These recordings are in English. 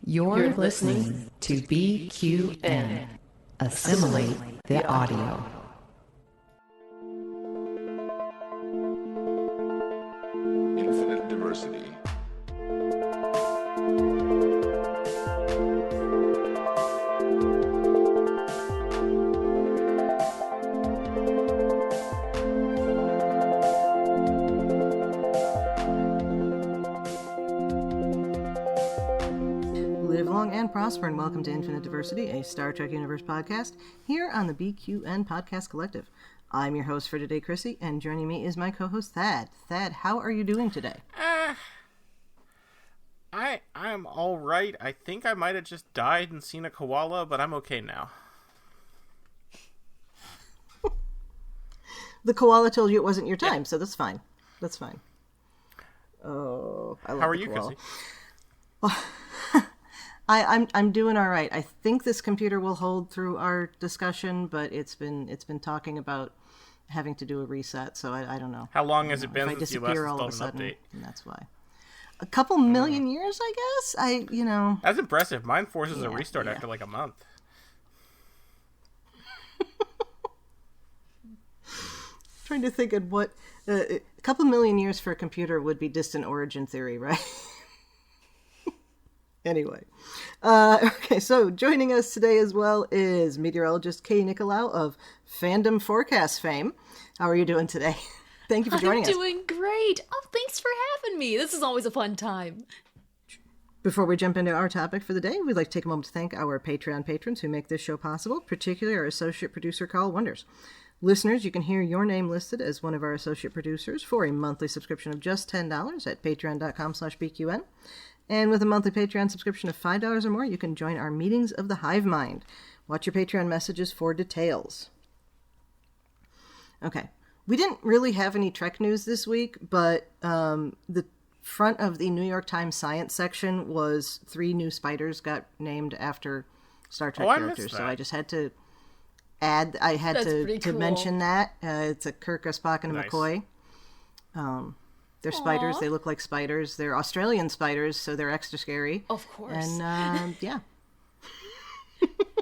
You're listening to BQN. Assimilate the audio. Infinite diversity. Live long and prosper, and welcome to Infinite Diversity, a Star Trek Universe podcast here on the BQN Podcast Collective. I'm your host for today, Chrissie, and joining me is my co-host, Thad. Thad, how are you doing today? I'm all right. I think I might have just died and seen a koala, but I'm okay now. The koala told you it wasn't your time, so that's fine. That's fine. Oh, I love How are the you, koala. Chrissie? I'm doing all right. I think this computer will hold through our discussion, but it's been talking about having to do a reset, so I don't know. How long has it been if I since you last disappear all of a installed an sudden, update? and that's why. A couple million years, I guess. That's impressive. Mine forces a restart after like a month. Trying to think of what a couple million years for a computer would be distant origin theory, right? Anyway, okay, so joining us today as well is meteorologist Katie Nickolaou of Fandom Forecast fame. How are you doing today? Thank you for joining us. I'm doing great. Oh, thanks for having me. This is always a fun time. Before we jump into our topic for the day, we'd like to take a moment to thank our Patreon patrons who make this show possible, particularly our associate producer, Carl Wonders. Listeners, you can hear your name listed as one of our associate producers for a monthly subscription of just $10 at patreon.com/BQN. And with a monthly Patreon subscription of $5 or more, you can join our Meetings of the Hive Mind. Watch your Patreon messages for details. Okay. We didn't really have any Trek news this week, but the front of the New York Times science section was 3 new spiders got named after Star Trek characters. So I just had to add, to cool. mention that. It's a Kirk, a Spock, and a Nice. McCoy. They're spiders. They look like spiders. They're Australian spiders, so they're extra scary. Of course. And, yeah.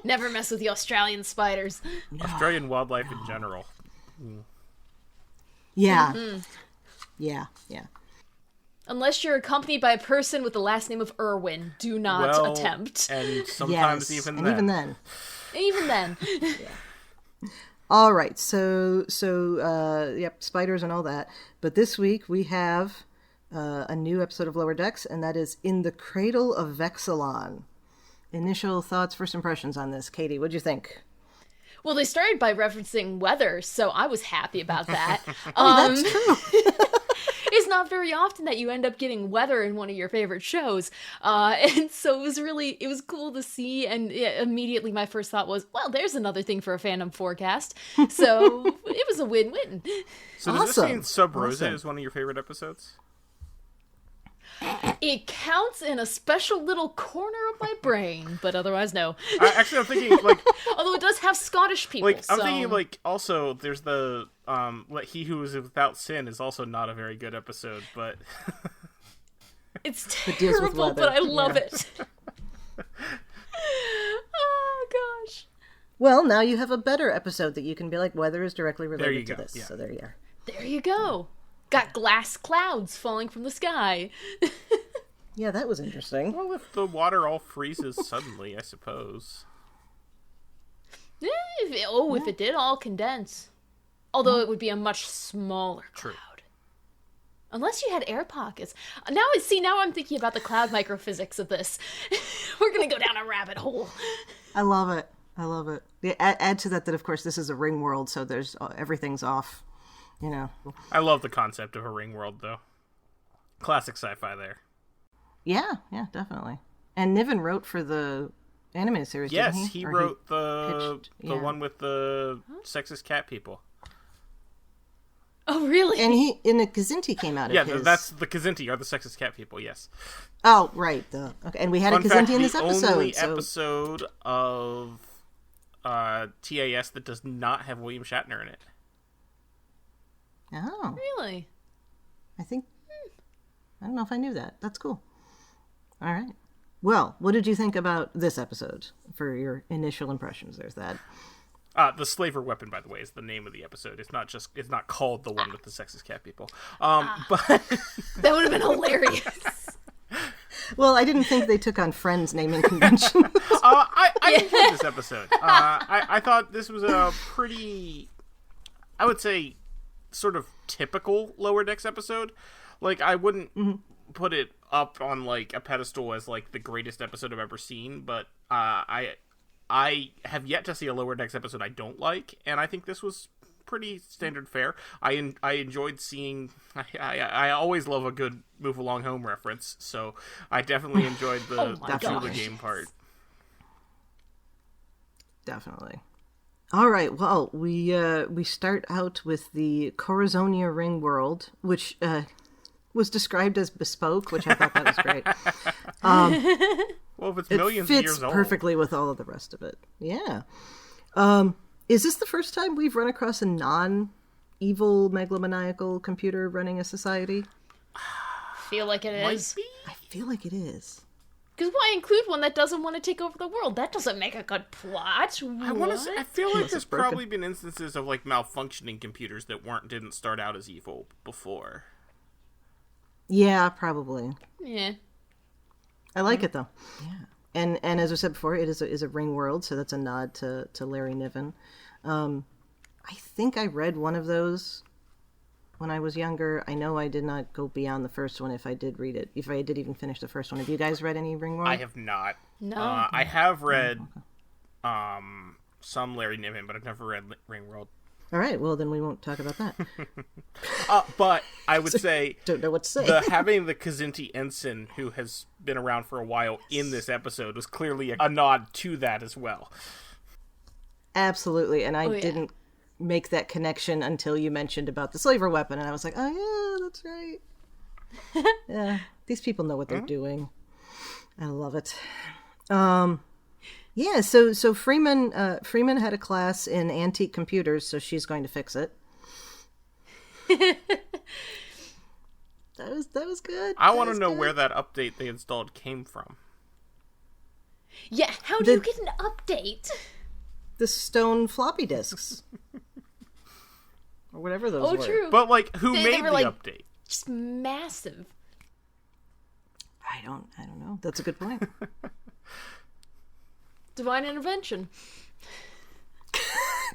Never mess with the Australian spiders. Australian wildlife in general. Yeah. Mm-hmm. Yeah. Unless you're accompanied by a person with the last name of Irwin, do not attempt. And sometimes Yes, even and then. even then. Even then. All right, so spiders and all that. But this week we have a new episode of Lower Decks, and that is In the Cradle of Vexilon. Initial thoughts, first impressions on this. Katie, what'd you think? Well, they started by referencing weather, so I was happy about that. That's true. It's not very often that you end up getting weather in one of your favorite shows. And so it was cool to see. And immediately my first thought was, well, there's another thing for a fandom forecast. So it was a win-win. So does this mean Awesome. Sub Rosa is one of your favorite episodes? It counts in a special little corner of my brain, but otherwise, no. Actually, I'm thinking, like... Although it does have Scottish people, I'm thinking, like, also, there's the, He Who Is Without Sin is also not a very good episode, but... It's deals with terrible, weather. but I love Yeah. it. Oh, gosh. Well, now you have a better episode that you can be like, weather is directly you related to go, this. yeah. So there you are. There you go. Got glass clouds falling from the sky. Yeah, that was interesting. Well, if the water all freezes suddenly, I suppose. If it did all condense. Although it would be a much smaller cloud. True. Unless you had air pockets. Now I'm thinking about the cloud microphysics of this. We're going to go down a rabbit hole. I love it. Yeah, add to that of course, this is a ring world, so there's everything's off, you know. I love the concept of a ring world, though. Classic sci-fi there. Yeah, definitely. And Niven wrote for the animated series, Yes, didn't he? he Or wrote the pitched- yeah. one with the sexist cat people. Oh, really? And he in the Kazinti came out of Yeah, his... that's the Kazinti, are the sexist cat people, yes. Oh, right. Okay. And we had Fun a Kazinti fact, in this the episode. only so... episode of TAS that does not have William Shatner in it. Oh. Really? I think... I don't know if I knew that. That's cool. All right. Well, what did you think about this episode for your initial impressions? There's that. The slaver weapon, by the way, is the name of the episode. It's not called the one with the sexist cat people. But That would have been hilarious. Well, I didn't think they took on Friends naming convention. I enjoyed this episode. I thought this was a pretty, I would say, sort of typical Lower Decks episode. Like, I wouldn't put it up on, like, a pedestal as, like, the greatest episode I've ever seen, but I have yet to see a Lower Decks episode I don't like, and I think this was pretty standard fare. I enjoyed seeing. I always love a good move along home reference, so I definitely enjoyed the Chula game part. Definitely. All right. Well, we start out with the Corazonia Ring world, which was described as bespoke, which I thought that was great. Well, if it's millions of years old, it fits perfectly with all of the rest of it. Yeah. Is this the first time we've run across a non-evil megalomaniacal computer running a society? Feel like it is. I feel like it is. Because why include one that doesn't want to take over the world? That doesn't make a good plot. I feel like there's probably been instances of like malfunctioning computers that didn't start out as evil before. Yeah, probably. Yeah. I like it though. Yeah. And as I said before, it is a ring world, so that's a nod to Larry Niven. I think I read one of those when I was younger. I know I did not go beyond the first one if I did read it. If I did even finish the first one. Have you guys read any Ring World? I have not. No. I have read some Larry Niven, but I've never read Ring World. All right, well then we won't talk about that. But I would say don't know what to say. Having the Kzinti ensign, who has been around for a while in this episode, was clearly a nod to that as well. Absolutely, and I didn't make that connection until you mentioned about the slaver weapon, and I was like, oh yeah, that's right. Yeah, these people know what they're doing. I love it. Yeah, so Freeman had a class in antique computers, so she's going to fix it. That was good. I want to know where that update they installed came from. Yeah, how do you get an update? The stone floppy disks. Or whatever those were. Oh, true. But, like, who made the update? Just massive. I don't know. That's a good point. Divine intervention.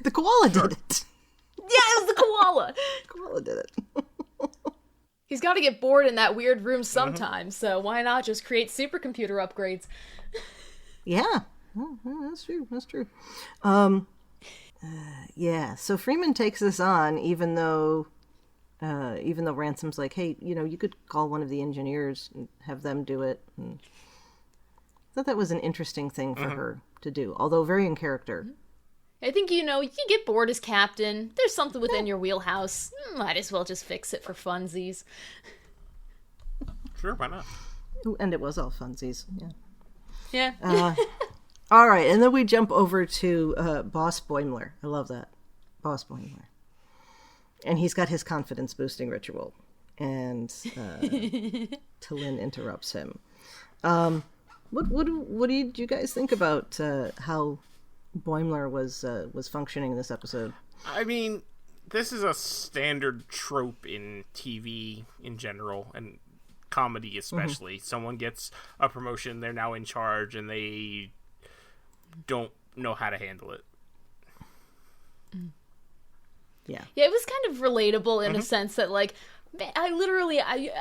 The koala did it. Yeah, it was the koala. Koala did it. He's got to get bored in that weird room sometime, so why not just create supercomputer upgrades? Yeah. Oh, that's true. That's true. Yeah, so Freeman takes this on, even though Ransom's like, hey, you could call one of the engineers and have them do it. And I thought that was an interesting thing for her to do, although very in character. I think, you can get bored as captain. There's something within your wheelhouse. Might as well just fix it for funsies. Sure, why not? Ooh, and it was all funsies. Yeah. Yeah. All right, and then we jump over to Boss Boimler. I love that. Boss Boimler. And he's got his confidence-boosting ritual. And T'Lyn interrupts him. What did you guys think about how Boimler was functioning in this episode? I mean, this is a standard trope in TV in general, and comedy especially. Someone gets a promotion, they're now in charge, and they don't know how to handle it. Yeah, it was kind of relatable in a sense that, like, I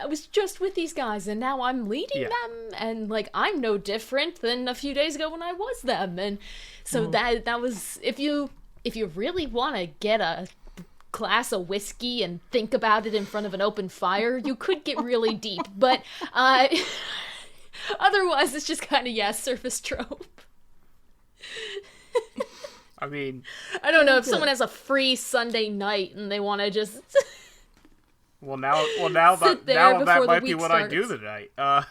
was just with these guys, and now I'm leading them, and, like, I'm no different than a few days ago when I was them, and so that was, if you really want to get a glass of whiskey and think about it in front of an open fire, you could get really deep, but otherwise it's just kind of, surface trope. I mean, I don't know if someone has a free Sunday night and they want to just now that might be what I do tonight. Yeah,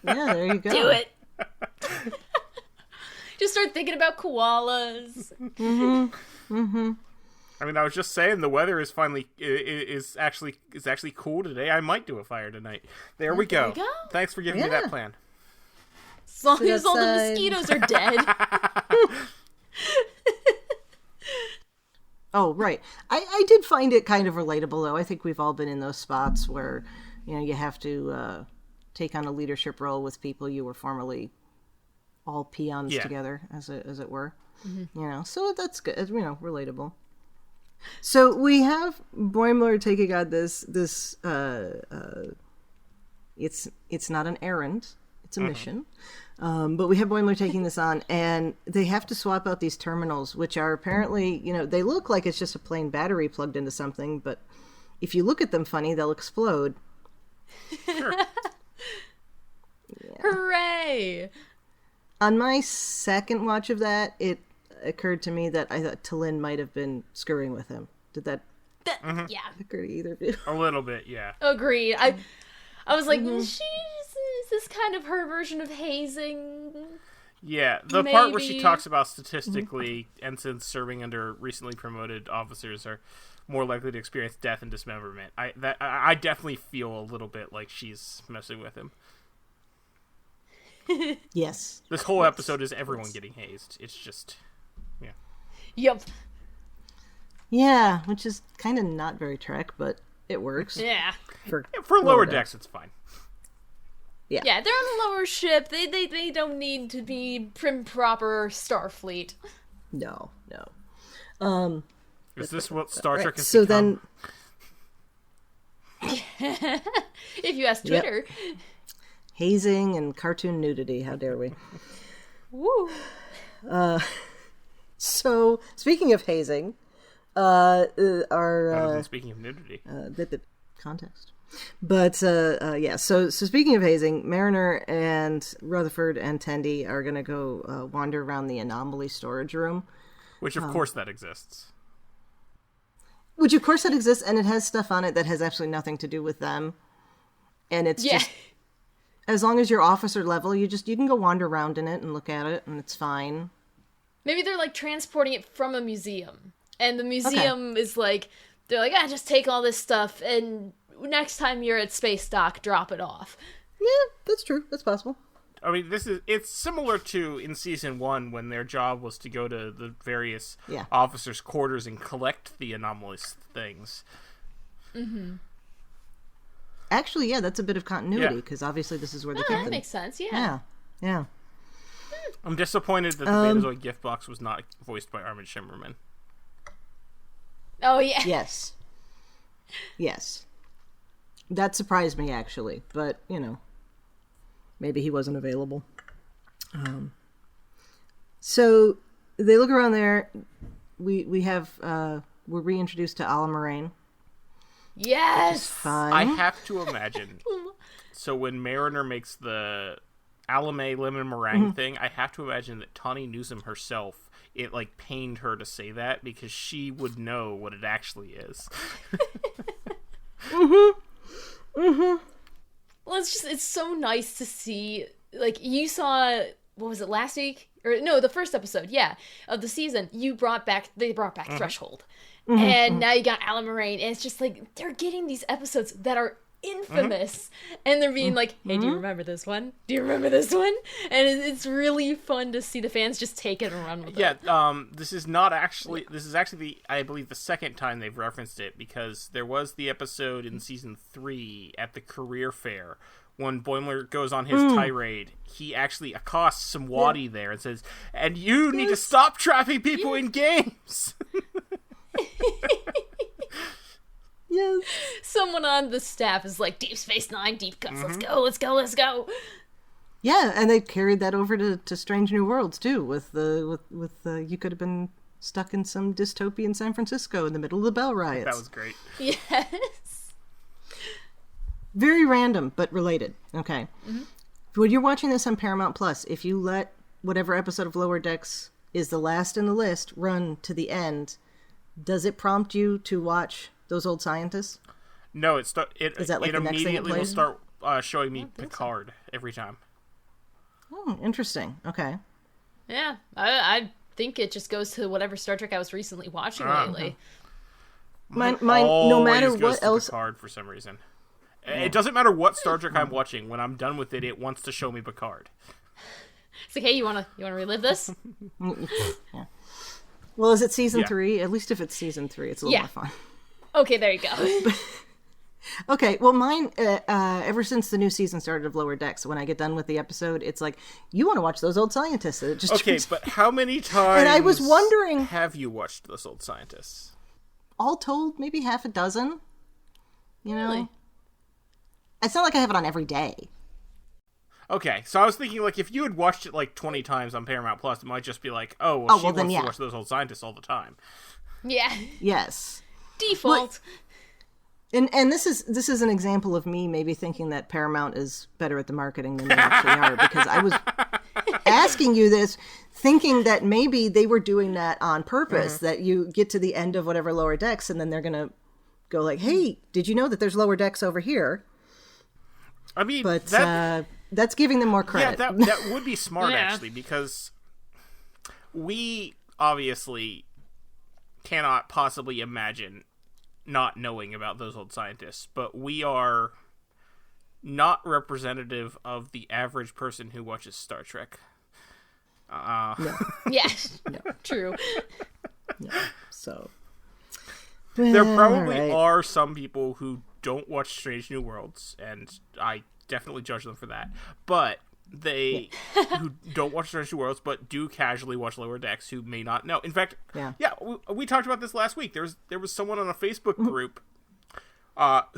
there you go. Do it. Just start thinking about koalas. I mean, I was just saying the weather is actually cool today. I might do a fire tonight. There we go. There you go. Thanks for giving me that plan. As long Sit as all the outside. mosquitoes are dead. Oh, right. I did find it kind of relatable, though. I think we've all been in those spots where, you have to take on a leadership role with people you were formerly all peons together, as it were. Mm-hmm. So that's good. Relatable. So we have Boimler taking on this. It's not an errand; it's a mission. But we have Boimler taking this on, and they have to swap out these terminals, which are apparently, they look like it's just a plain battery plugged into something, but if you look at them funny, they'll explode. Sure. Hooray! On my second watch of that, it occurred to me that I thought T'Lyn might have been screwing with him. Did that Yeah. occur to either of you? A little bit, yeah. Agreed. I was like, is this kind of her version of hazing? Yeah, the part where she Maybe. talks about statistically ensigns serving under recently promoted officers are more likely to experience death and dismemberment. I definitely feel a little bit like she's messing with him. Yes. This whole episode is everyone getting hazed. It's just, yeah. Yup. Yeah, which is kind of not very Trek, but it works. Yeah. For lower decks, it's fine. Yeah. Yeah, they're on a lower ship. They don't need to be prim proper Starfleet. No. Is this what Star Trek has So become? If you ask Twitter. Hazing and cartoon nudity, how dare we? Woo. So, speaking of hazing, Rather than speaking of nudity. the context. But, so speaking of hazing, Mariner and Rutherford and Tendi are going to go wander around the anomaly storage room. Which, of course, that exists. Which, of course, that exists, and it has stuff on it that has absolutely nothing to do with them. And it's just, as long as you're officer level, you can go wander around in it and look at it, and it's fine. Maybe they're like transporting it from a museum. And the museum is like, they're like, just take all this stuff, and next time you're at Space Dock, drop it off. Yeah, that's true. That's possible. I mean, it's similar to in season 1 when their job was to go to the various officers' quarters and collect the anomalous things. Mm-hmm. Actually, yeah, that's a bit of continuity, because obviously this is where they keep That them. makes sense, yeah. Yeah. I'm disappointed that the Betazoid gift box was not voiced by Armin Shimmerman. Oh, yeah. Yes. That surprised me, actually, but, maybe he wasn't available. So they look around there. We have we're reintroduced to Ala Moraine. Yes. Fine. I have to imagine. So when Mariner makes the Alame lemon meringue thing, I have to imagine that Tawny Newsom herself, it pained her to say that because she would know what it actually is. Well, it's so nice to see, you saw, what was it, last week? Or, no, the first episode, of the season, they brought back Threshold. And now you got Ala Moraine, and it's just they're getting these episodes that are infamous, and they're being like, hey, do you remember this one? Do you remember this one? And it's really fun to see the fans just take it and run with it. Yeah, this is actually I believe the second time they've referenced it, because there was the episode in season 3 at the career fair when Boimler goes on his tirade. He actually accosts some Wadi there and says, and you need to stop trapping people in games. Yes. Someone on the staff is like, Deep Space Nine, deep cuts, let's go. Yeah, and they carried that over to Strange New Worlds too. With you could have been stuck in some dystopian San Francisco in the middle of the Bell riots. That was great. Yes. Very random, but related. Okay. When you're watching this on Paramount Plus, if you let whatever episode of Lower Decks is the last in the list run to the end, does it prompt you to watch those old scientists? No, it Is that the next thing it immediately will plays? start showing me Picard every time. Oh, interesting. Okay. Yeah, I think it just goes to whatever Star Trek I was recently watching lately. Mine no matter Always goes what to else. Picard for some reason. It doesn't matter what Star Trek I'm watching. When I'm done with it, it wants to show me Picard. It's like, hey, you wanna relive this? Yeah. Well, is it season 3? At least if it's season 3, it's a little more fun. Okay, there you go. Okay, well, mine, ever since the new season started of Lower Decks, when I get done with the episode, it's like, you want to watch those old scientists. It just Okay, but how many times and I was wondering, have you watched those old scientists? All told, maybe half a dozen. You know? Really? It's not like I have it on every day. Okay, so I was thinking, like, if you had watched it, like, 20 times on Paramount Plus, it might just be like, she wants to watch those old scientists all the time. Yeah. Yes. Default. And this is an example of me maybe thinking that Paramount is better at the marketing than they actually are, because I was asking you this thinking that maybe they were doing that on purpose, that you get to the end of whatever Lower Decks and then they're going to go like, hey, did you know that there's Lower Decks over here? I mean, but that's giving them more credit. Yeah, that would be smart, actually, because we obviously cannot possibly imagine not knowing about those old scientists, but we are not representative of the average person who watches Star Trek. No. Yes. No. True. No. So there probably are some people who don't watch Strange New Worlds, and I definitely judge them for that. But they who don't watch Strange New Worlds but do casually watch Lower Decks who may not know. In fact, we talked about this last week. There was someone on a Facebook group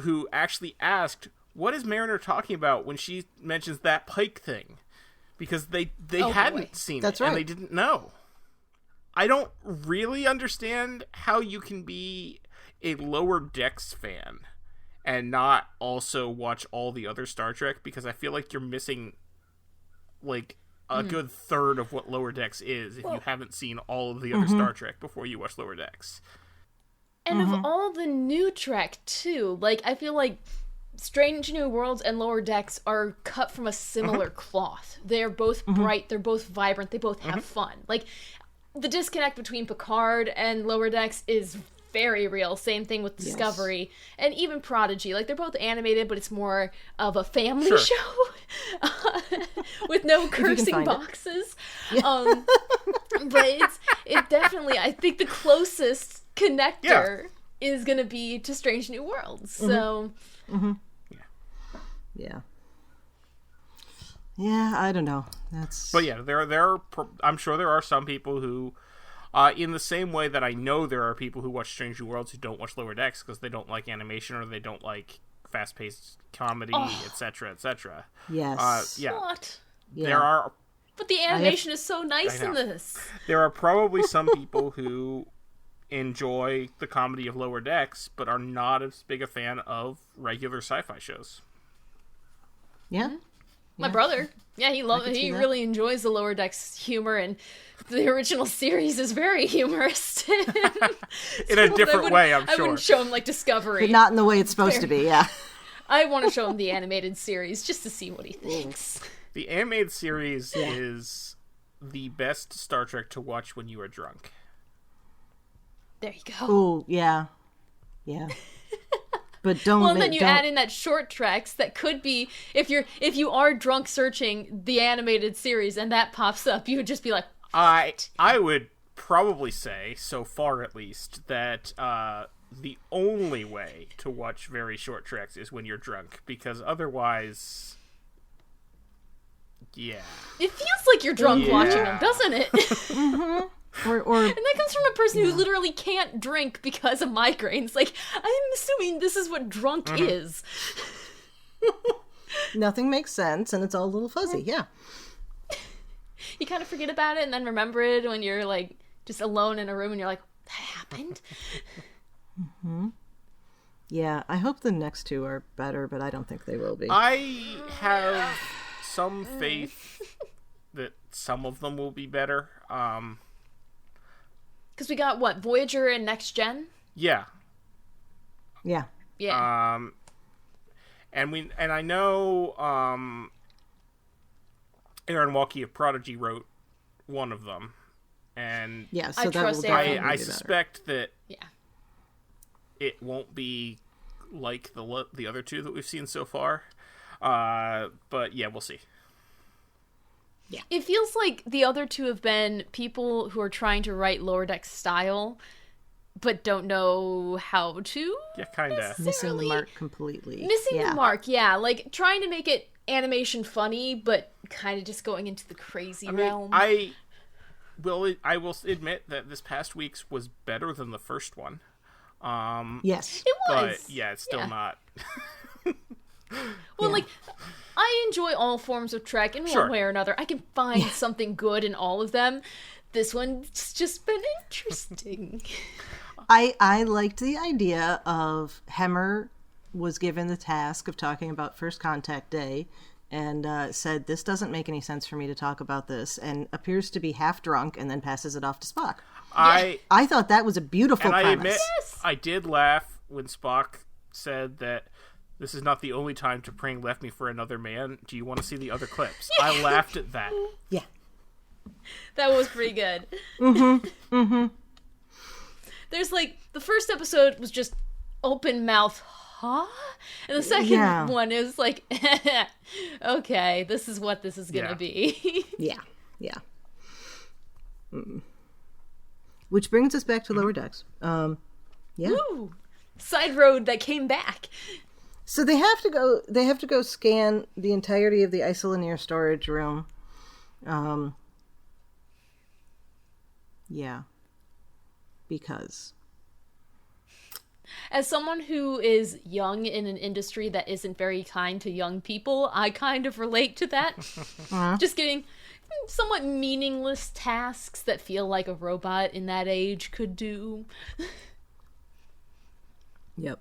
who actually asked, what is Mariner talking about when she mentions that Pike thing? Because they hadn't seen it, and they didn't know. I don't really understand how you can be a Lower Decks fan and not also watch all the other Star Trek, because I feel like you're missing like a good third of what Lower Decks is if you haven't seen all of the other Star Trek before you watch Lower Decks. And of all the new Trek, too, like, I feel like Strange New Worlds and Lower Decks are cut from a similar cloth. They're both bright, they're both vibrant, they both have fun. Like, the disconnect between Picard and Lower Decks is very real. Same thing with Discovery and even Prodigy. Like, they're both animated, but it's more of a family show with no cursing boxes. Yeah. But it definitely, I think the closest connector is going to be to Strange New Worlds. So, yeah, I don't know. But yeah, there are. I'm sure there are some people who, in the same way that I know there are people who watch Strange New Worlds who don't watch Lower Decks because they don't like animation or they don't like fast-paced comedy, etc., etc. Yes. What? There are. But the animation is so nice in this. There are probably some people who enjoy the comedy of Lower Decks but are not as big a fan of regular sci-fi shows. Yeah. My brother, he really enjoys the Lower Decks humor, and the original series is very humorous. In a different way, I'm sure. I wouldn't show him, like, Discovery. But not in the way it's supposed to be, I want to show him the animated series, just to see what he thinks. The animated series is the best Star Trek to watch when you are drunk. There you go. Oh, yeah. Yeah. But don't. Well, and then you add in that short tracks that could be, if you are drunk searching the animated series and that pops up, you would just be like, what? I would probably say, so far at least, that the only way to watch very short treks is when you're drunk, because otherwise, it feels like you're drunk watching them, doesn't it? Or and that comes from a person who literally can't drink because of migraines. Like, I'm assuming this is what drunk is. Nothing makes sense, and it's all a little fuzzy. Yeah. You kind of forget about it, and then remember it when you're like just alone in a room, and you're like, "That happened." Yeah, I hope the next two are better, but I don't think they will be. I have some faith that some of them will be better. Because we got, what, Voyager and Next Gen? Yeah. Yeah. Yeah. And I know Aaron Walkie of Prodigy wrote one of them. And yeah, so I that trust will Aaron. I suspect that Yeah. it won't be like the other two that we've seen so far. But yeah, we'll see. It feels like the other two have been people who are trying to write Lower Deck style, but don't know how to. Yeah, kind of. Missing the mark completely. Missing the mark, yeah. Like, trying to make it animation funny, but kind of just going into the crazy realm. I will admit that this past week's was better than the first one. Yes. It was. But, yeah, it's still not... Well, like, I enjoy all forms of Trek in one way or another. I can find something good in all of them. This one's just been interesting. I liked the idea of Hemmer was given the task of talking about First Contact Day and said, this doesn't make any sense for me to talk about this, and appears to be half drunk and then passes it off to Spock. I thought that was a beautiful premise. I admit, I did laugh when Spock said that this is not the only time T'Pring left me for another man. Do you want to see the other clips? I laughed at that. Yeah. That was pretty good. Mm-hmm. There's like, the first episode was just open mouth, huh? And the second one is like, okay, this is what this is going to be. Yeah. Which brings us back to Lower Decks. Woo! Side road that came back. So they have to go scan the entirety of the Isolinier storage room. Because as someone who is young in an industry that isn't very kind to young people, I kind of relate to that. Just getting somewhat meaningless tasks that feel like a robot in that age could do. Yep.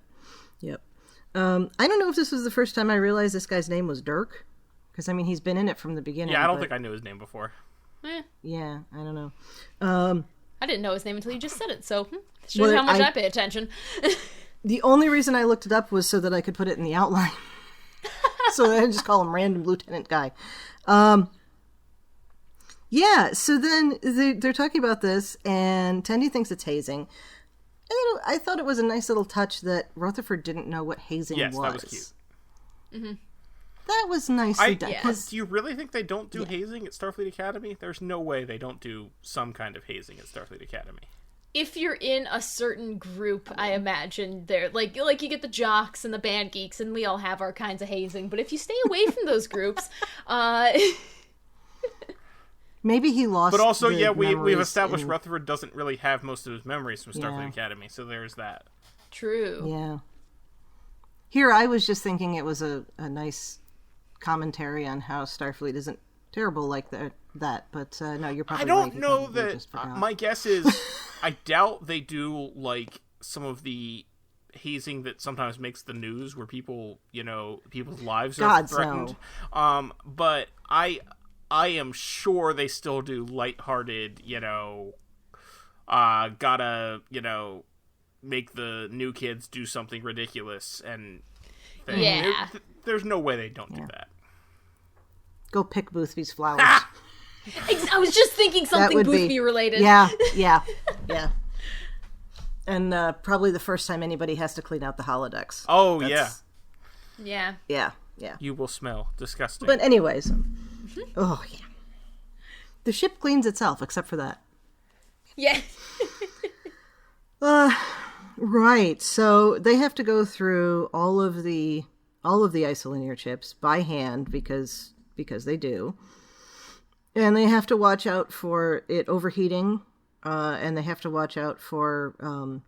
I don't know if this was the first time I realized this guy's name was Dirk. Because, I mean, he's been in it from the beginning. Yeah, I don't think I knew his name before. Yeah, I don't know. I didn't know his name until you just said it, so shows how much I pay attention. The only reason I looked it up was so that I could put it in the outline. So I just call him Random Lieutenant Guy. So then they're talking about this, and Tendi thinks it's hazing. I thought it was a nice little touch that Rutherford didn't know what hazing was. Yes, that was cute. Mm-hmm. That was nicely done. Do you really think they don't do hazing at Starfleet Academy? There's no way they don't do some kind of hazing at Starfleet Academy. If you're in a certain group, I imagine they're like you get the jocks and the band geeks, and we all have our kinds of hazing. But if you stay away from those groups, maybe he lost. But also, we've established Rutherford doesn't really have most of his memories from Starfleet Academy, so there's that. True. Yeah. Here, I was just thinking it was a nice commentary on how Starfleet isn't terrible like that, but no, you're probably right. I don't know that. My guess is, I doubt they do like some of the hazing that sometimes makes the news, where people's lives are threatened. No. But I am sure they still do lighthearted, gotta, make the new kids do something ridiculous and thing. Yeah. There's no way they don't do that. Go pick Boothby's flowers. I was just thinking something Boothby related. Yeah. And probably the first time anybody has to clean out the holodecks. Oh, Yeah. You will smell disgusting. But anyways, oh yeah, the ship cleans itself except for that. Yeah. Right. So they have to go through all of the Isolinier chips by hand because they do, and they have to watch out for it overheating, and they have to watch out for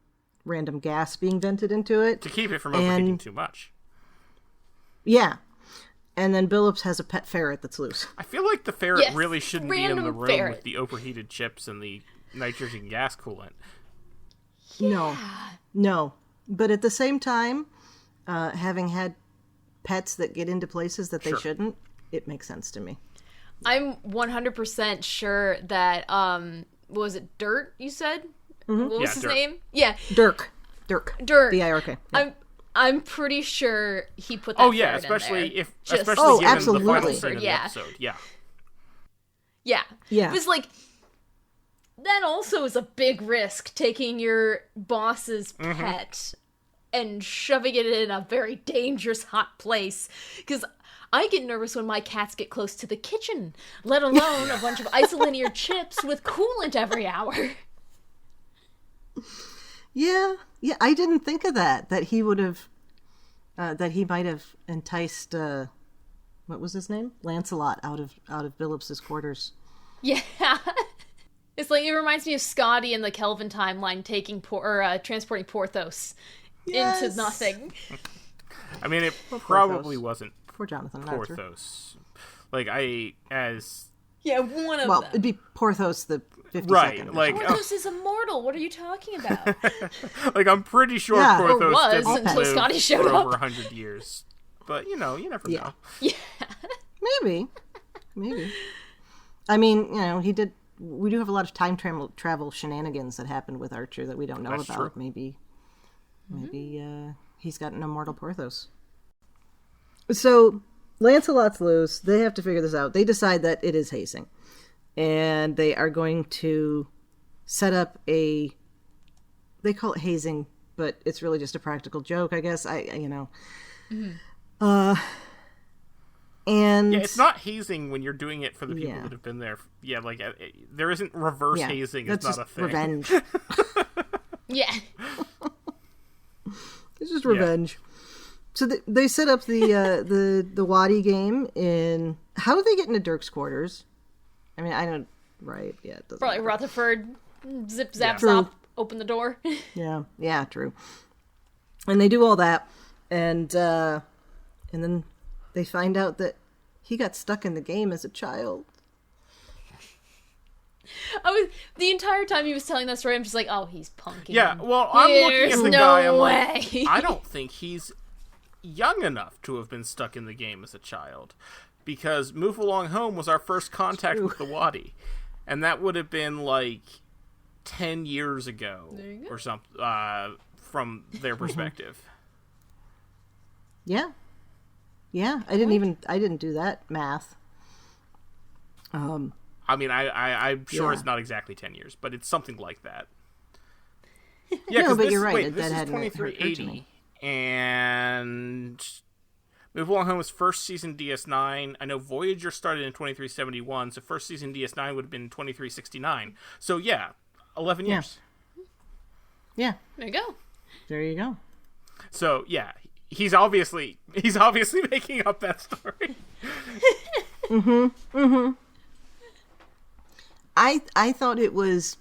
random gas being vented into it to keep it from overheating too much. Yeah. And then Billups has a pet ferret that's loose. I feel like the ferret really shouldn't be in the room with the overheated chips and the nitrogen gas coolant. No. But at the same time, having had pets that get into places that they shouldn't, it makes sense to me. I'm 100% sure that, was it Dirt, you said? Mm-hmm. What was his name? Yeah. Dirk. D-I-R-K. Yeah. I'm pretty sure he put that. Oh yeah, especially given the final scene of the episode. Yeah. It was like, that also is a big risk, taking your boss's pet and shoving it in a very dangerous hot place. Because I get nervous when my cats get close to the kitchen, let alone a bunch of isolinear chips with coolant every hour. Yeah, I didn't think of that. That he would have, that he might have enticed, what was his name? Lancelot out of Billups's quarters. Yeah. It's like, it reminds me of Scotty in the Kelvin timeline transporting Porthos into nothing. I mean, it probably wasn't Poor Jonathan Porthos. Like, one of them. it'd be Porthos the 52nd. Right, like... Porthos is immortal. What are you talking about? Like, I'm pretty sure Porthos didn't until live Scotty showed for up. over 100 years. But, you never know. Yeah. Maybe. I mean, we do have a lot of time travel shenanigans that happened with Archer that we don't know That's about. True. Maybe he's got an immortal Porthos. So Lancelot's loose. They have to figure this out. They decide that it is hazing, and they are going to set up they call it hazing, but it's really just a practical joke, I guess. And it's not hazing when you're doing it for the people that have been there. Yeah, like there isn't reverse hazing. It's not a thing. Revenge. Yeah. It's just revenge. So they set up the Wadi game in. How do they get into Dirk's quarters? I mean, I don't. Right? Yeah. It doesn't Probably matter. Rutherford, zip zap True. zop, open the door. Yeah. True. And they do all that, and then they find out that he got stuck in the game as a child. The entire time he was telling that story, I'm just like, oh, he's punking. Yeah, well, I'm looking at the guy, I'm way. like, I don't think he's young enough to have been stuck in the game as a child. Because Move Along Home was our first contact with the Wadi. And that would have been like 10 years ago or something, from their perspective. Yeah. I didn't do that math. I mean, I'm sure it's not exactly 10 years, but it's something like that. Yeah, no, but you're right. Wait, this is 2380, and Move Along Home was first season DS9. I know Voyager started in 2371, so first season DS9 would have been 2369. So yeah, 11 years. Yeah. There you go. There you go. So yeah, he's obviously making up that story. I thought it was.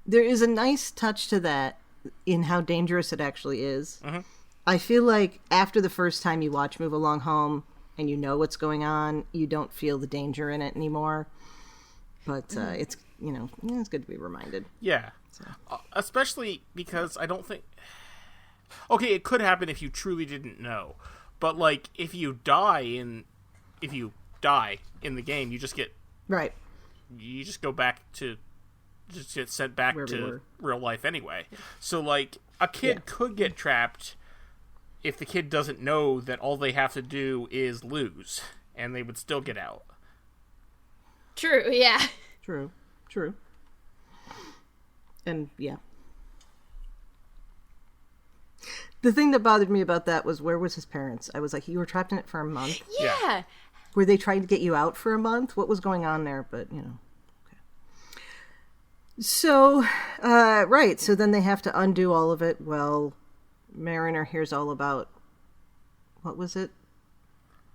There is a nice touch to that in how dangerous it actually is. Mm-hmm. I feel like after the first time you watch Move Along Home and you know what's going on, you don't feel the danger in it anymore. But it's it's good to be reminded. Yeah, so. Especially because I don't think. Okay, it could happen if you truly didn't know, but like if you die in the game, you just get right. You just go back to. Just get sent back to real life anyway. Yeah. So, like, a kid could get trapped if the kid doesn't know that all they have to do is lose, and they would still get out. True, yeah. True. And, yeah. The thing that bothered me about that was, where was his parents? I was like, you were trapped in it for a month? Yeah. Were they trying to get you out for a month? What was going on there? But, So, right, so then they have to undo all of it. Well, Mariner hears all about, what was it?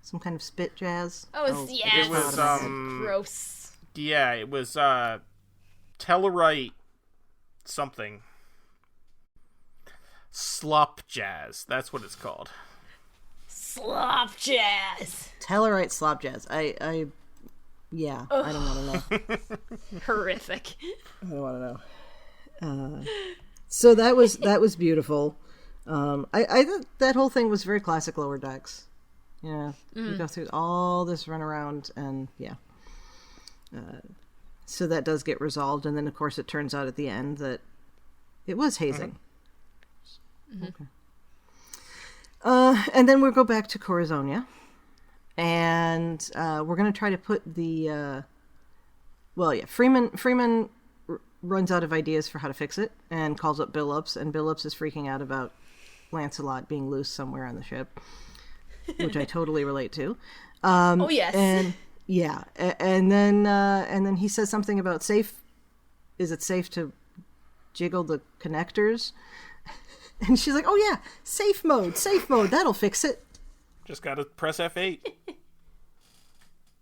Some kind of spit jazz? It was, gross. Yeah, it was, Tellarite something. Slop jazz, that's what it's called. Slop jazz. Tellarite slop jazz. I don't want to know. Horrific. I don't want to know. So that was beautiful. I thought that whole thing was very classic Lower Decks. Yeah, you go through all this runaround, and so that does get resolved, and then of course it turns out at the end that it was hazing. Mm-hmm. Okay. And then we'll go back to Corazonia. And we're going to try to put the... Freeman runs out of ideas for how to fix it and calls up Billups, and Billups is freaking out about Lancelot being loose somewhere on the ship. which I totally relate to. Oh yes. And yeah, and then he says something about safe. Is it safe to jiggle the connectors? And she's like, "Oh yeah, safe mode. That'll fix it." Just gotta press F8.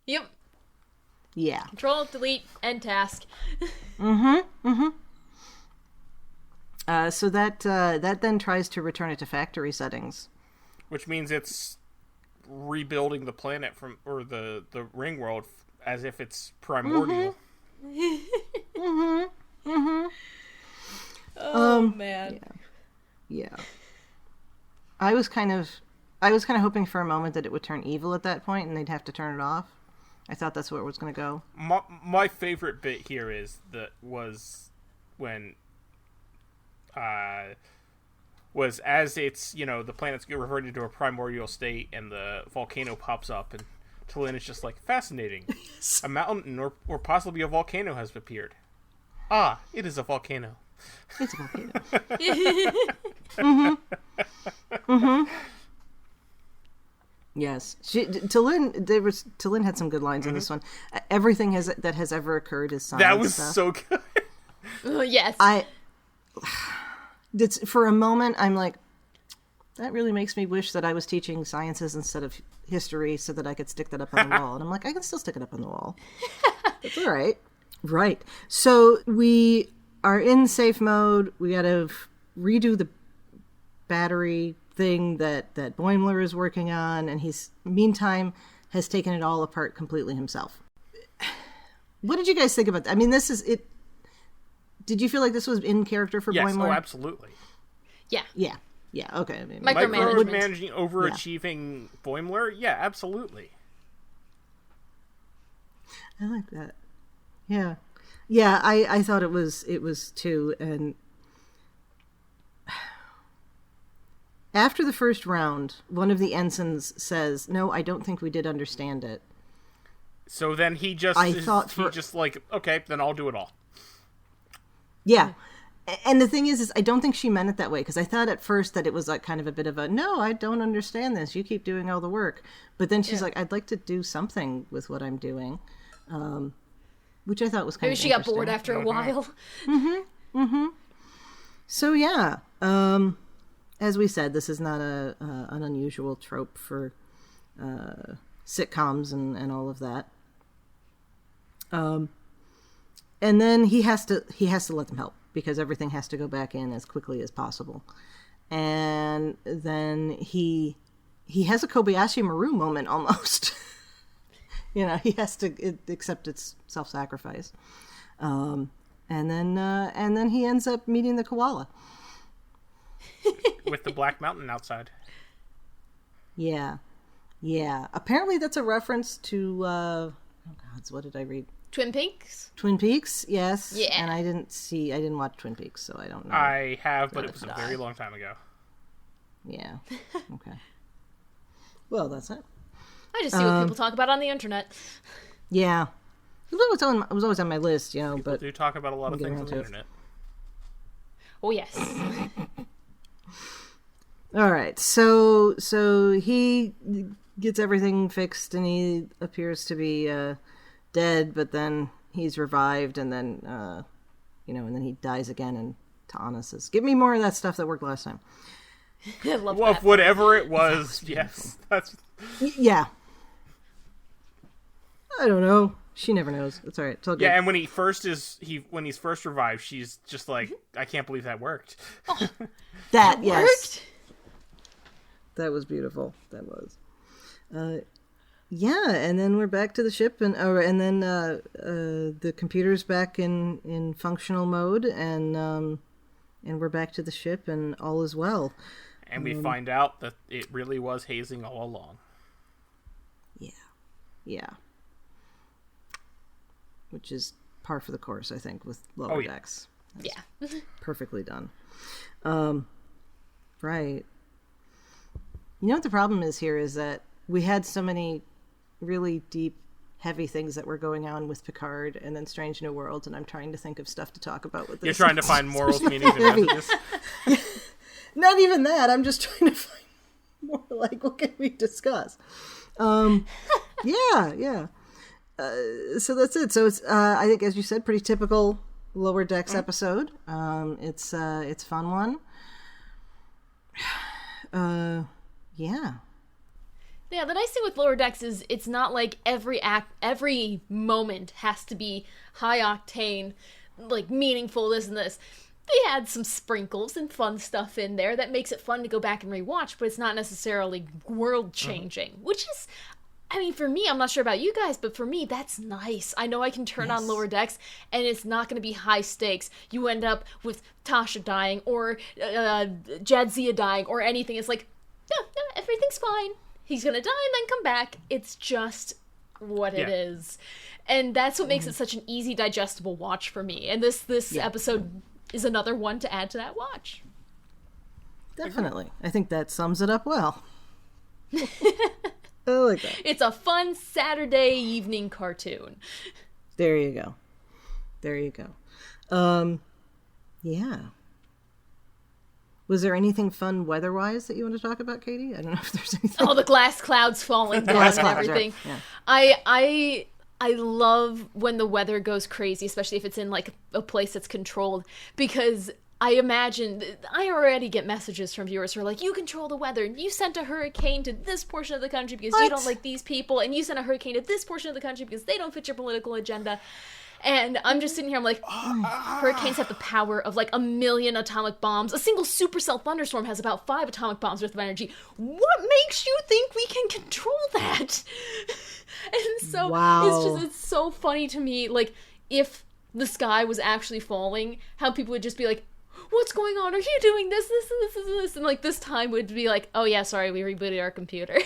Yep. Yeah. Control, delete, end task. So that then tries to return it to factory settings. Which means it's rebuilding the planet or the ring world as if it's primordial. Oh man. Yeah. I was kind of hoping for a moment that it would turn evil at that point and they'd have to turn it off. I thought that's where it was going to go. My favorite bit here was when was as it's, the planet's reverted to a primordial state and the volcano pops up and T'Lyn is just like, fascinating. Yes. A mountain or possibly a volcano has appeared. Ah, it is a volcano. It's a volcano. Yes, T'Lyn had some good lines in this one. Everything that has ever occurred is science. That was stuff. so good. Yes. For a moment, I'm like, that really makes me wish that I was teaching sciences instead of history so that I could stick that up on the wall. And I'm like, I can still stick it up on the wall. It's all right. Right. So we are in safe mode. We got to redo the battery thing that Boimler is working on. And he's, meantime, has taken it all apart completely himself. What did you guys think about that? I mean, this is it. Did you feel like this was in character for Boimler? Oh, absolutely. Yeah. Yeah. Okay. I mean, Micromanaging, overachieving Boimler? Yeah, absolutely. I like that. Yeah. Yeah, I thought it was too. And after the first round, one of the ensigns says, "No, I don't think we did understand it." So then he just like, okay, then I'll do it all. Yeah. And the thing is I don't think she meant it that way, because I thought at first that it was like kind of a bit of a, no, I don't understand this. You keep doing all the work. But then she's like, I'd like to do something with what I'm doing, which I thought was kind of interesting. Maybe she got bored after a while. So yeah, as we said, this is not an unusual trope for sitcoms and all of that. And then he has to let them help, because everything has to go back in as quickly as possible. And then he has a Kobayashi Maru moment almost. He has to accept its self-sacrifice. And then he ends up meeting the koala. With the Black Mountain outside. Yeah. Apparently that's a reference to, what did I read? Twin Peaks? Twin Peaks, yes. Yeah. And I didn't watch Twin Peaks, so I don't know. I have, but it was a very long time ago. Yeah. Okay. Well, that's it. I just see what people talk about on the internet. Yeah. It was always on my list, People but do talk about a lot of things on the internet. Oh, yes. All right. So he gets everything fixed, and he appears to be dead, but then he's revived, and then and then he dies again, and T'Ana says, "Give me more of that stuff that worked last time." I love that. Whatever it was, yes. Yeah. I don't know. She never knows. It's all right. It's all good. Yeah, and when he's first revived, she's just like, I can't believe that worked. That yes. Worked? That was beautiful. That was. Yeah, and then we're back to the ship, and then the computer's back in functional mode, and we're back to the ship, and all is well. And we find out that it really was hazing all along. Yeah. Which is par for the course, I think, with Lower Decks. That's perfectly done. Right. You know what the problem is here is that we had so many really deep, heavy things that were going on with Picard and then Strange New Worlds, and I'm trying to think of stuff to talk about with this. You're trying to find morals, meanings, and messages? Not even that. I'm just trying to find... more like, what can we discuss? Yeah. So that's it. So it's, I think, as you said, pretty typical Lower Decks episode. It's a fun one. Yeah. Yeah, the nice thing with Lower Decks is it's not like every moment has to be high octane, like meaningful, this and this. They had some sprinkles and fun stuff in there that makes it fun to go back and rewatch, but it's not necessarily world-changing, which is, I mean, for me, I'm not sure about you guys, but for me, that's nice. I know I can turn on Lower Decks, and it's not going to be high stakes. You end up with Tasha dying, or Jadzia dying, or anything. It's like, no, everything's fine. He's going to die and then come back. It's just what it is. And that's what makes it such an easy, digestible watch for me. And this episode is another one to add to that watch. Definitely. I think that sums it up well. I like that. It's a fun Saturday evening cartoon. There you go. Yeah. Was there anything fun weather-wise that you want to talk about, Katie? I don't know if there's anything. Oh, the glass clouds falling down and everything. Yeah. I love when the weather goes crazy, especially if it's in like a place that's controlled, because I imagine, I already get messages from viewers who are like, you control the weather, and you sent a hurricane to this portion of the country because you don't like these people, and you sent a hurricane to this portion of the country because they don't fit your political agenda. And I'm just sitting here, I'm like, hurricanes have the power of like 1 million atomic bombs. A single supercell thunderstorm has about 5 atomic bombs worth of energy. What makes you think we can control that? And so it's so funny to me, like, if the sky was actually falling, how people would just be like, what's going on? Are you doing this, this? And like this time would be like, oh yeah, sorry, we rebooted our computer.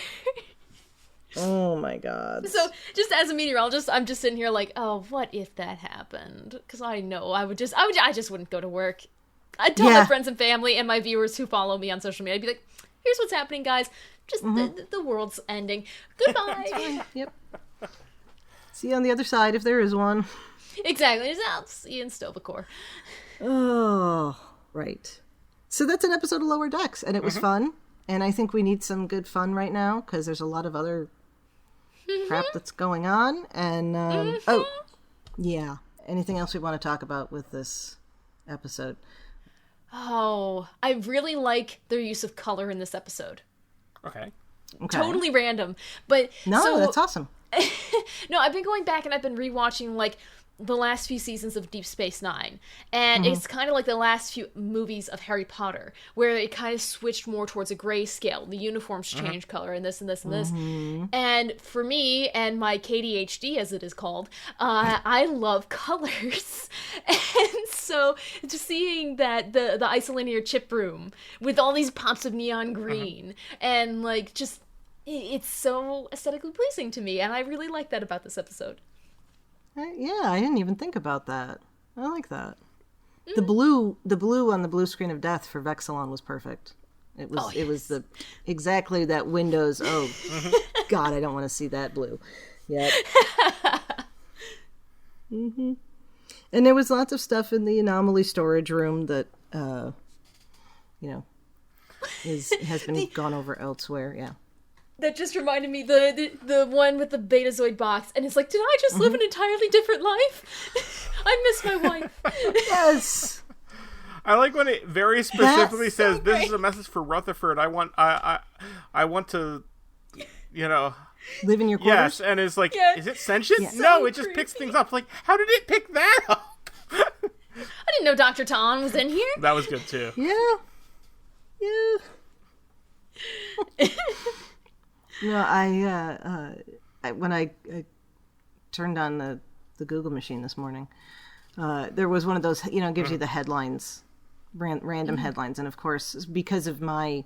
Oh my god. So just as a meteorologist, I'm just sitting here like, oh, what if that happened? Because I know I just wouldn't go to work. I'd tell my friends and family and my viewers who follow me on social media, I'd be like, here's what's happening, guys. Just the world's ending. Goodbye. Yep. See you on the other side if there is one. Exactly. I'll see you in Stovacor. Oh, right. So that's an episode of Lower Decks, and it was fun. And I think we need some good fun right now because there's a lot of other crap that's going on. And anything else we want to talk about with this episode? Oh, I really like their use of color in this episode. Okay. Totally random, but that's awesome. No, I've been going back and I've been rewatching like the last few seasons of Deep Space Nine, and it's kind of like the last few movies of Harry Potter, where it kind of switched more towards a grayscale. The uniforms change color, and this and this and this. And for me and my KDHD, as it is called, I love colors, and so just seeing that the isolinear chip room with all these pops of neon green and like just it's so aesthetically pleasing to me, and I really like that about this episode. Yeah, I didn't even think about that. I like that. The blue on the blue screen of death for Vexilon was perfect. It was exactly that Windows. Oh, God, I don't want to see that blue. Yep. And there was lots of stuff in the anomaly storage room that, has been gone over elsewhere. Yeah. That just reminded me the one with the Betazoid box, and it's like, did I just live an entirely different life? I miss my wife. Yes. I like when it very specifically says, "This is a message for Rutherford. I want to, live in your quarters." Yes, and it's like, is it sentient? Yes. No, So it just creepy. picks things up. Like, how did it pick that up? I didn't know Dr. Talon was in here. That was good too. Yeah. When I turned on the Google machine this morning, there was one of those, it gives you the headlines, random headlines. And of course, because of my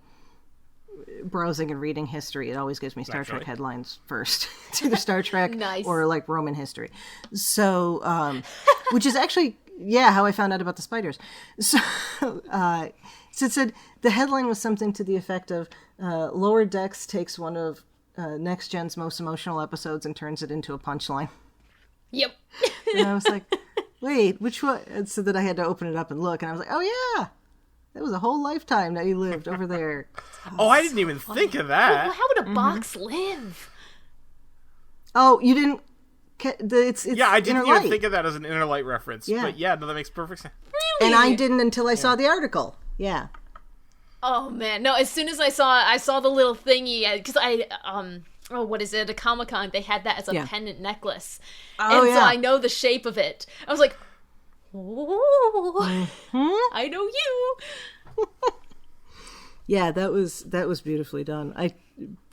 browsing and reading history, it always gives me Star Trek headlines first. It's either Star Trek or like Roman history. So, which is actually, how I found out about the spiders. So, so it said the headline was something to the effect of Lower Decks takes one of Next Gen's most emotional episodes and turns it into a punchline. Yep. And I was like, wait, which one? And so then I had to open it up and look, and I was like, oh yeah, That was a whole lifetime that you lived over there. Oh, I didn't even think of that. Well, how would a box live? Oh, you didn't... It's Yeah, I didn't Inner even Light. think of that as an Inner Light reference. Yeah. But yeah, no, that makes perfect sense. Really? And I didn't until I saw the article. Yeah. Oh man, no! As soon as I saw the little thingy, because what is it? At Comic-Con, they had that as a pendant necklace, Oh, and yeah. so I know the shape of it. I was like, "Oh, I know you." Yeah, that was beautifully done.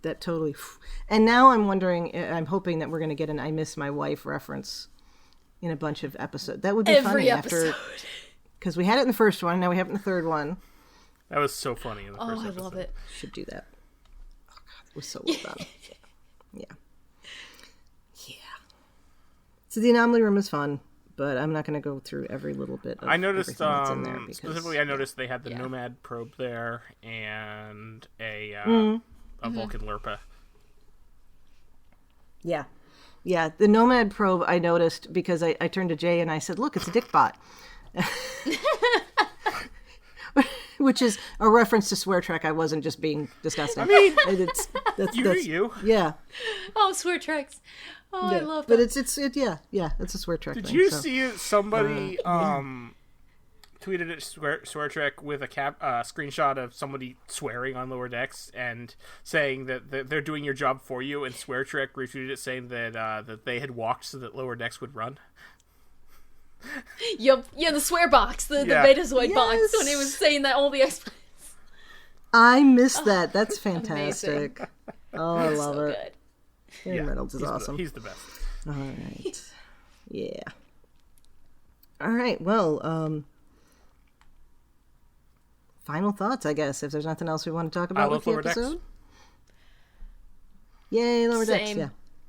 That totally. And now I'm wondering, I'm hoping that we're going to get an "I Miss My Wife" reference in a bunch of episodes. That would be Every funny episode. because we had it in the first one, now we have it in the third one. That was so funny in the first episode. I love it. Should do that. Oh god, it was so well done. Yeah. So the Anomaly Room is fun, but I'm not going to go through every little bit of I noticed, everything that's in there because, specifically, I noticed they had the Nomad probe there and a Vulcan Lurpa. Yeah. Yeah, the Nomad probe I noticed because I turned to Jay and I said, look, it's a dick bot. Which is a reference to Swear Trek. I wasn't just being disgusting. I mean, that's You. Yeah. Oh, Swear Treks. Oh, Yeah. I love But that. it's a Swear Trek Did thing. you so. see somebody tweeted at Swear Trek with a screenshot of somebody swearing on Lower Decks and saying that they're doing your job for you, and Swear Trek retweeted it saying that they had walked so that Lower Decks would run. Yep. Yeah, the swear box, the Betazoid box, Yes. when he was saying that all the expletives. I missed that. That's fantastic. Oh, I love So it. good. Aaron Reynolds is awesome. He's the best. All right. Yeah. All right. Well, final thoughts, I guess, if there's nothing else we want to talk about with love the Lower Decks. episode. Yay, Lower Decks, Same. yeah.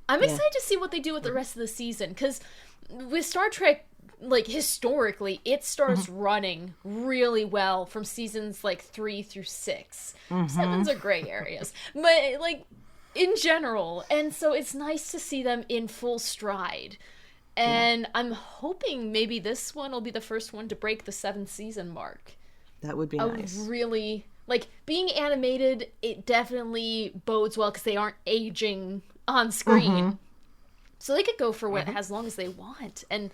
I'm excited to see what they do with the rest of the season, because with Star Trek, like, historically, it starts running really well from seasons, like, 3 through 6. 7's are gray areas. But, like, in general, and so it's nice to see them in full stride. And I'm hoping maybe this one will be the first one to break the 7th season mark. That would be nice. Really, like, being animated, it definitely bodes well because they aren't aging on screen. So they could go for it as long as they want. And,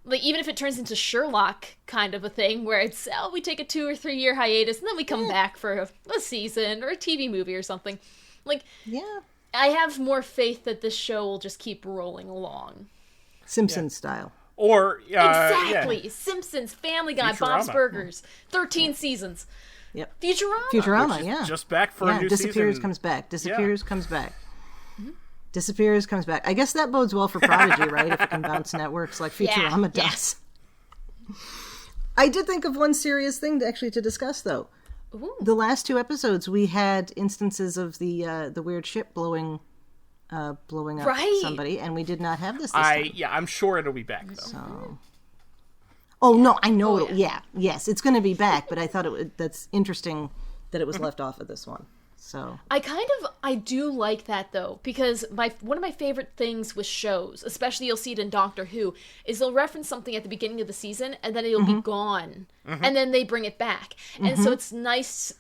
like, even if it turns into Sherlock kind of a thing where it's, we take a 2 or 3 year hiatus and then we come back for a season or a TV movie or something. Like, Yeah. I have more faith that this show will just keep rolling along. Simpsons style. Or Exactly. Simpsons, Family Guy, Bob's Futurama. Burgers. 13 seasons. Yep. Futurama. Futurama, Which is yeah. just back for a new disappears, season. comes back. Disappears, comes back. Disappears, comes back. I guess that bodes well for Prodigy, right? If it can bounce networks like Futurama Yeah. does. I did think of one serious thing to discuss, though. Ooh. The last 2 episodes, we had instances of the weird ship blowing up Right. somebody, and we did not have this time. I'm sure it'll be back though. So. Oh no, I know. yeah. Yes, it's going to be back. But I thought that's interesting that it was left off of this one. So I do like that though, because one of my favorite things with shows, especially you'll see it in Doctor Who, is they'll reference something at the beginning of the season and then it'll be gone, and then they bring it back, and so it's nice.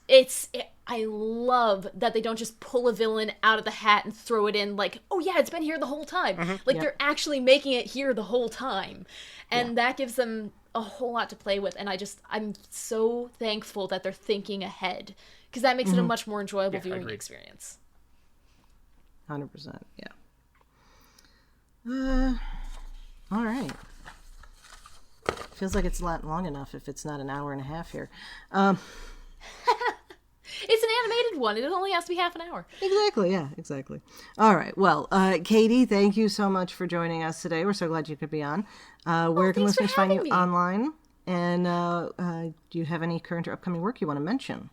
I love that they don't just pull a villain out of the hat and throw it in like, oh yeah, it's been here the whole time. Like they're actually making it here the whole time, and that gives them a whole lot to play with. And I'm so thankful that they're thinking ahead, because that makes it a much more enjoyable viewing agreed. experience. 100%. Yeah. All right. Feels like it's not long enough if it's not an hour and a half here. It's an animated one. It only has to be half an hour. Exactly. Yeah, exactly. All right. Well, Katie, thank you so much for joining us today. We're so glad you could be on. Where can thanks for listeners find you having me. online? And do you have any current or upcoming work you want to mention?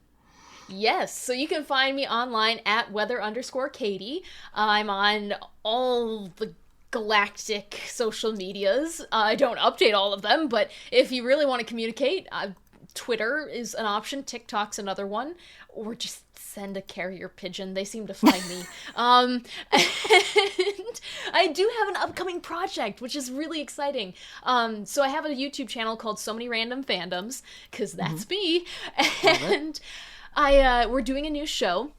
Yes, so you can find me online at weather_Katie. I'm on all the galactic social medias. I don't update all of them, but if you really want to communicate, Twitter is an option, TikTok's another one, or just send a carrier pigeon. They seem to find me. And I do have an upcoming project, which is really exciting. So I have a YouTube channel called So Many Random Fandoms, because that's me. And we're doing a new show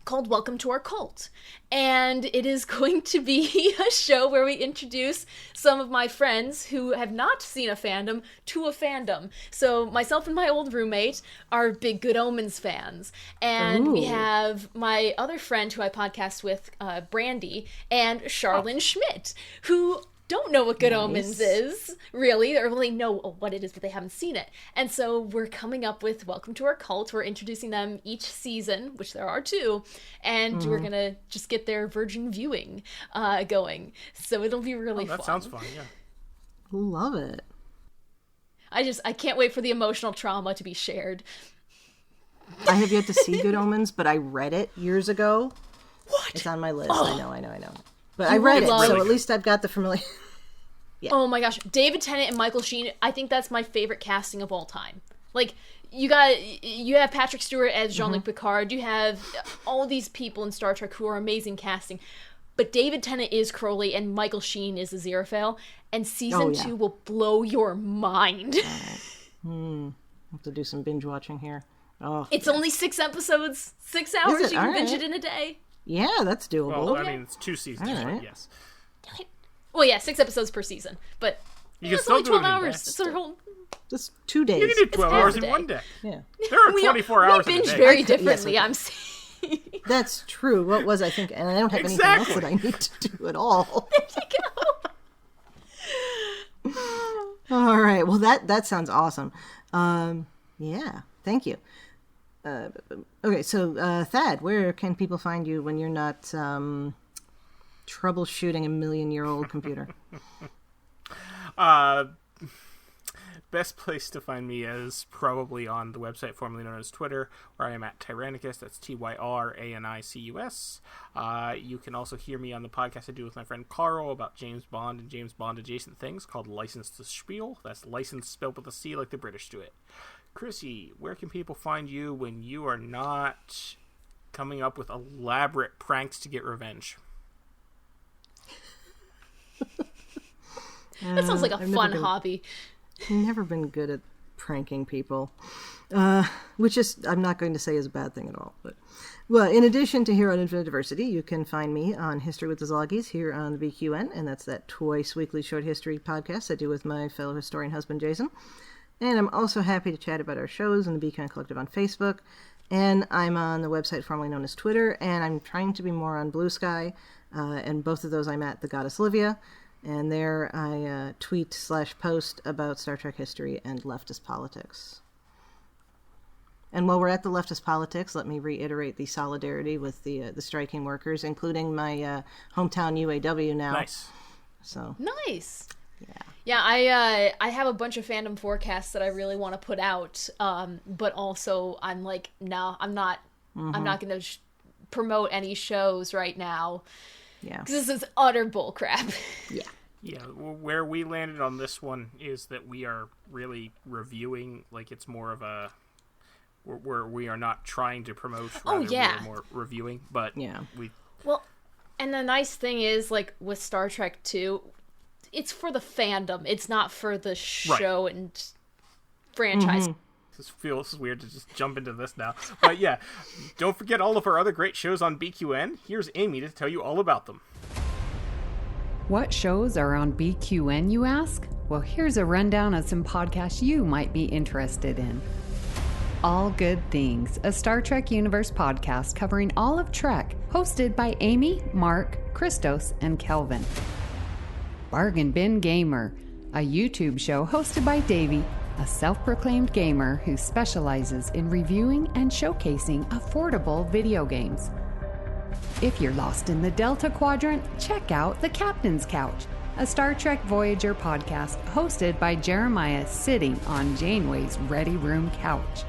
called Welcome to Our Cult. And it is going to be a show where we introduce some of my friends who have not seen a fandom to a fandom. So myself and my old roommate are big Good Omens fans. And we have my other friend who I podcast with, Brandy, and Charlene Schmidt, who don't know what Good Omens is, really, or really know what it is, but they haven't seen it. And so we're coming up with Welcome to Our Cult. We're introducing them each season, which there are 2, and we're going to just get their virgin viewing going. So it'll be really fun. That sounds fun, yeah. Love it. I can't wait for the emotional trauma to be shared. I have yet to see Good Omens, but I read it years ago. What? It's on my list. I know. But I read it, so at least I've got the familiar... Yeah. Oh my gosh, David Tennant and Michael Sheen, I think that's my favorite casting of all time. Like, you have Patrick Stewart as Jean-Luc Picard, you have all these people in Star Trek who are amazing casting, but David Tennant is Crowley and Michael Sheen is Aziraphale, and season 2 will blow your mind. I'll have to do some binge watching here. Oh, it's only 6 episodes, 6 hours, you can binge it in a day. Yeah, that's doable. Well, I mean, it's 2 seasons, but yes. Well, yeah, 6 episodes per season, but it's only 12 hours. It's a whole... Just 2 days. You can do 12 hours in one day. Yeah. There are 24 hours in a day. We binge very differently, I'm saying. That's true. What was I thinking? And I don't have anything else that I need to do at all. There you go. All right. Well, that sounds awesome. Yeah. Thank you. Okay, so Thad, where can people find you when you're not troubleshooting a million-year-old computer? Best place to find me is probably on the website formerly known as Twitter, where I am at Tyrannicus. That's Tyranicus. You can also hear me on the podcast I do with my friend Carl about James Bond and James Bond adjacent things called License to Spiel. That's license spelled with a C like the British do it. Chrissie, where can people find you when you are not coming up with elaborate pranks to get revenge? That sounds like a fun hobby. I've never been good at pranking people, which is, I'm not going to say is a bad thing at all. But, well, in addition to here on Infinite Diversity, you can find me on History with the Szilagys here on the BQN, and that's that twice weekly short history podcast I do with my fellow historian husband, Jason. And I'm also happy to chat about our shows in the BQN Collective on Facebook. And I'm on the website formerly known as Twitter, and I'm trying to be more on Blue Sky. And both of those I'm at The Goddess Livia. And there I tweet/post about Star Trek history and leftist politics. And while we're at the leftist politics, let me reiterate the solidarity with the striking workers, including my hometown UAW now. Nice. So nice. Yeah. Yeah, I have a bunch of fandom forecasts that I really want to put out, but also I'm like, no, I'm not going to promote any shows right now. Yeah. Because this is utter bullcrap. Yeah. Yeah, where we landed on this one is that we are really reviewing, like it's more of a, where we are not trying to promote, rather we are more reviewing, but Well, and the nice thing is, like, with Star Trek 2, it's for the fandom, it's not for the show and franchise. This feels weird to just jump into this now. But yeah, don't forget all of our other great shows on BQN. Here's Amy to tell you all about them. What shows are on BQN, you ask? Well, here's a rundown of some podcasts you might be interested in. All Good Things, a Star Trek Universe podcast covering all of Trek, hosted by Amy, Mark, Christos, and Kelvin. Bargain Bin Gamer, a YouTube show hosted by Davey, a self-proclaimed gamer who specializes in reviewing and showcasing affordable video games. If you're lost in the Delta Quadrant, check out The Captain's Couch, a Star Trek Voyager podcast hosted by Jeremiah sitting on Janeway's Ready Room couch.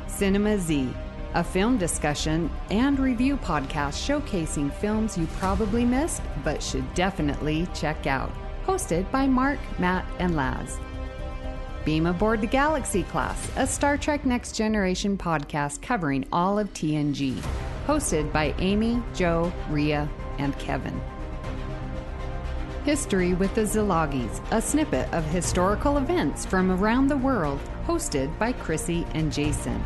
Cinema Z, a film discussion and review podcast showcasing films you probably missed but should definitely check out, hosted by Mark, Matt, and Laz. Beam Aboard the Galaxy Class, a Star Trek Next Generation podcast covering all of TNG. Hosted by Amy, Joe, Rhea, and Kevin. History with the Szilagys, a snippet of historical events from around the world, hosted by Chrissie and Jason.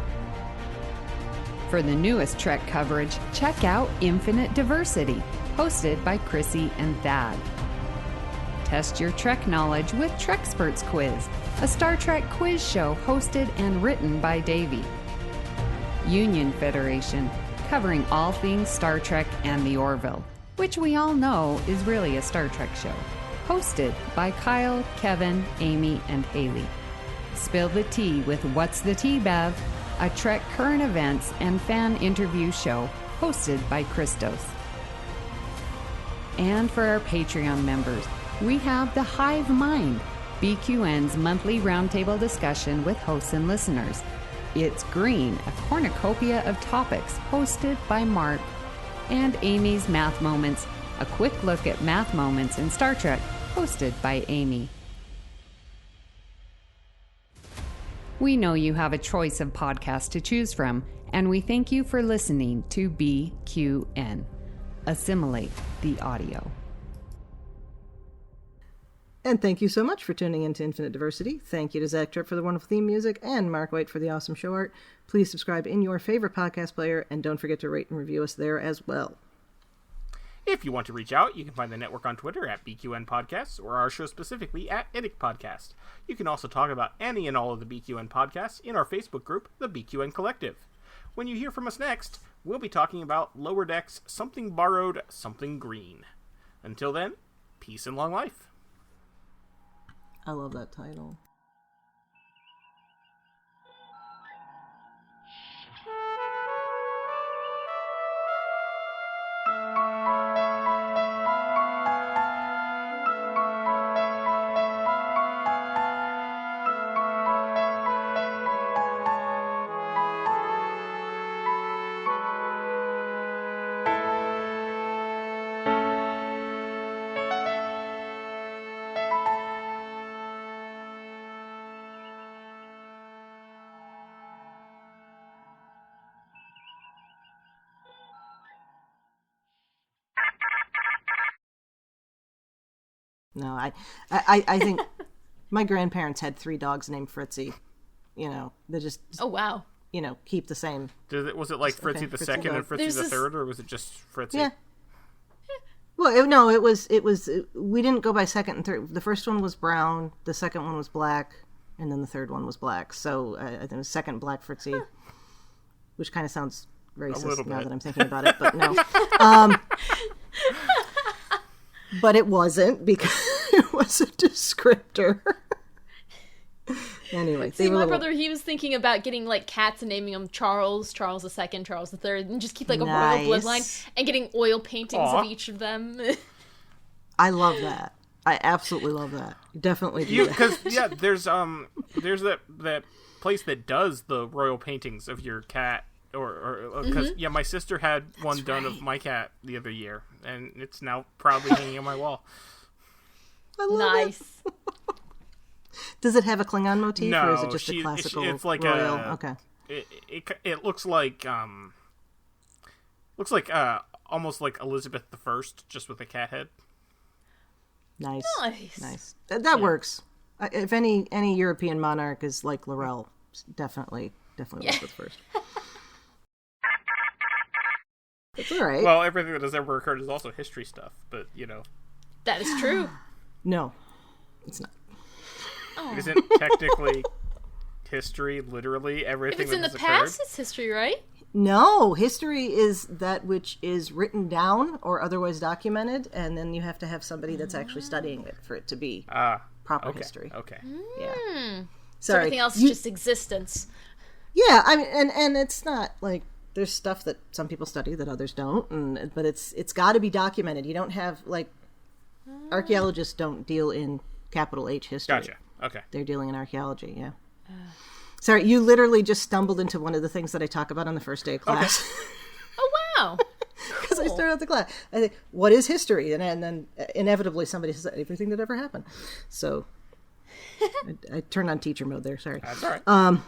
For the newest Trek coverage, check out Infinite Diversity, hosted by Chrissie and Thad. Test your Trek knowledge with Trexperts Quiz, a Star Trek quiz show hosted and written by Davey. Union Federation, covering all things Star Trek and the Orville, which we all know is really a Star Trek show, hosted by Kyle, Kevin, Amy, and Haley. Spill the Tea with What's the Tea, Bev? A Trek current events and fan interview show hosted by Christos. And for our Patreon members, we have The Hive Mind, BQN's monthly roundtable discussion with hosts and listeners. It's Green, a cornucopia of topics hosted by Mark. And Amy's Math Moments, a quick look at math moments in Star Trek, hosted by Amy. We know you have a choice of podcasts to choose from, and we thank you for listening to BQN. Assimilate the audio. And thank you so much for tuning in to Infinite Diversity. Thank you to Zach Tripp for the wonderful theme music and Mark White for the awesome show art. Please subscribe in your favorite podcast player, and don't forget to rate and review us there as well. If you want to reach out, you can find the network on Twitter at BQN Podcasts, or our show specifically at IDIC Podcast. You can also talk about any and all of the BQN podcasts in our Facebook group, the BQN Collective. When you hear from us next, we'll be talking about Lower Decks, Something Borrowed, Something Green. Until then, peace and long life. I love that title. No, I think my grandparents had 3 dogs named Fritzy. You know, they just... Oh, wow. You know, keep the same... Was it like Fritzy the second and Fritzy the third, or was it just Fritzy? Yeah. Well, it was... We didn't go by second and third. The first one was brown, the second one was black, and then the third one was black. So, I think it was second black Fritzy, which kind of sounds racist now that I'm thinking about it, but no. But it wasn't, because it was a descriptor. Anyway. See, my brother, he was thinking about getting, like, cats and naming them Charles II, Charles III, and just keep, like, a royal bloodline, and getting oil paintings of each of them. I love that. I absolutely love that. Definitely do that. Because, yeah, there's that place that does the royal paintings of your cat. Because my sister had one done of my cat the other year, and it's now proudly hanging on my wall. I love it. Does it have a Klingon motif, or is it just a classical it's like royal? Okay. It looks like almost like Elizabeth I, just with a cat head. Nice. That works. If any European monarch is like Laurel, definitely Elizabeth first. It's all right. Well, everything that has ever occurred is also history stuff, but, you know. That is true. No, it's not. Oh. Isn't technically history literally everything that has occurred? If it's in the past, it's history, right? No, history is that which is written down or otherwise documented, and then you have to have somebody that's actually studying it for it to be proper history. Okay. Yeah. So everything else is just existence. Yeah, I mean, and it's not like... There's stuff that some people study that others don't, but it's got to be documented. You don't have, like, archaeologists don't deal in capital H history. Gotcha. Okay. They're dealing in archaeology, yeah. Sorry, you literally just stumbled into one of the things that I talk about on the first day of class. Okay. Oh, wow. Because I started out the class. I think, what is history? And then inevitably somebody says everything that ever happened. So, I turned on teacher mode there. Sorry. That's all right.